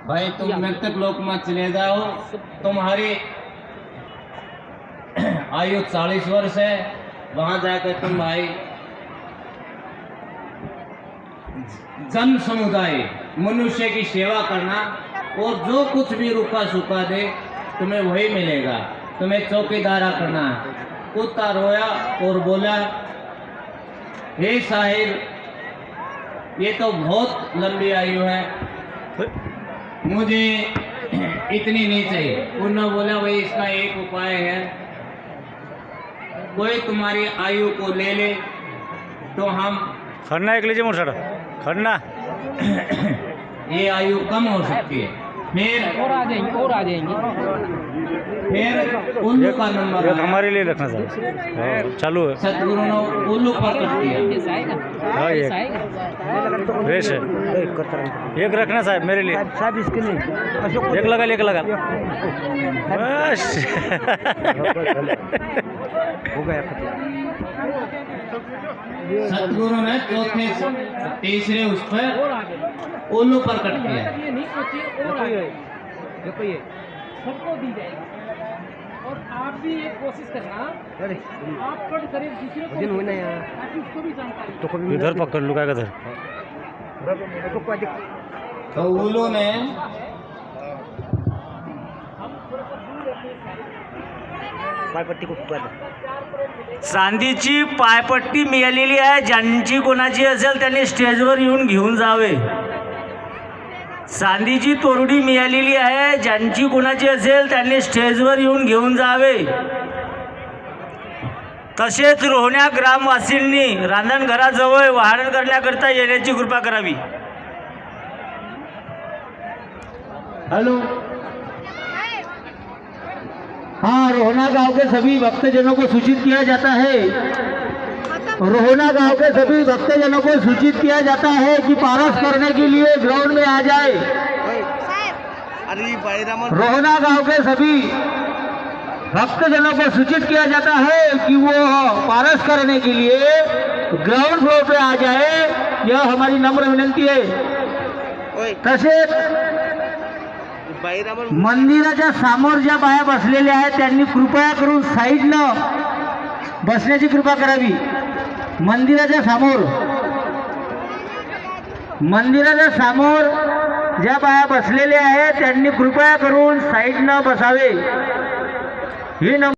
भाई तुम मृतक लोक में चले जाओ। तुम्हारी आयु 40 वर्ष है, वहां जाकर तुम भाई जन समुदाय मनुष्य की सेवा करना, और जो कुछ भी रुका सूखा दे तुम्हें वही मिलेगा। तुम्हें चौकीदारा करना। कुत्ता रोया और बोला, हे साहिब ये तो बहुत लंबी आयु है, मुझे इतनी नहीं चाहिए। उन्होंने बोला भाई इसका एक उपाय है, कोई तुम्हारी आयु को ले ले तो हम खन्ना एक लीजिए मोटर खन्ना ये आयु कम हो सकती है। फिर और आ जाएंगे फिर उल्लू का नंबर एक हमारे लिए रखना साहब चालू है। सतगुरु ने उल्लू पर कट दिया। हाँ एक फ्रेश है, एक रखना साहब मेरे लिए साहब इसके लिए एक लगा बस हो गया। सतगुरु ने तीसरे उस पर उल्लू पर कट दिया। देखो ये सबको दी जाएगी, और आप भी ये कोशिश करना आप कट करें दूसरे को ताकि उसको भी जानकारी। इधर पकड़ लुका का इधर। तो उल्लू ने चांदीची पायपट्टी मिळालेली आहे, ज्यांची कोणाची असेल त्यांनी स्टेजवर येऊन घेऊन जावे। चांदीची तोरडी मिळालेली आहे, ज्यांची कोणाची असेल त्यांनी स्टेजवर येऊन घेऊन जावे। तसेच रोहण्या ग्रामवासींनी रांजणघराजवळ वाहन करण्याकरता येण्याची कृपा करावी। हेलो, हाँ, रोहना गांव के सभी भक्तजनों को सूचित किया जाता है। रोहना गांव के सभी भक्तजनों को सूचित किया जाता है कि पारस करने के लिए ग्राउंड में आ जाए। रोहना गांव के सभी भक्तजनों को सूचित किया जाता है कि वो पारस करने के लिए ग्राउंड फ्लोर पे आ जाए, यह हमारी नम्र विनंती है। तसेच मंदिराच्या समोर ज्या बाया बसलेल्या आहेत त्यांनी कृपया करून साईडनं बसण्याची कृपा करावी। मंदिराच्या समोर ज्या बाया बसलेल्या आहेत त्यांनी कृपया करून साईडनं बसावे। ही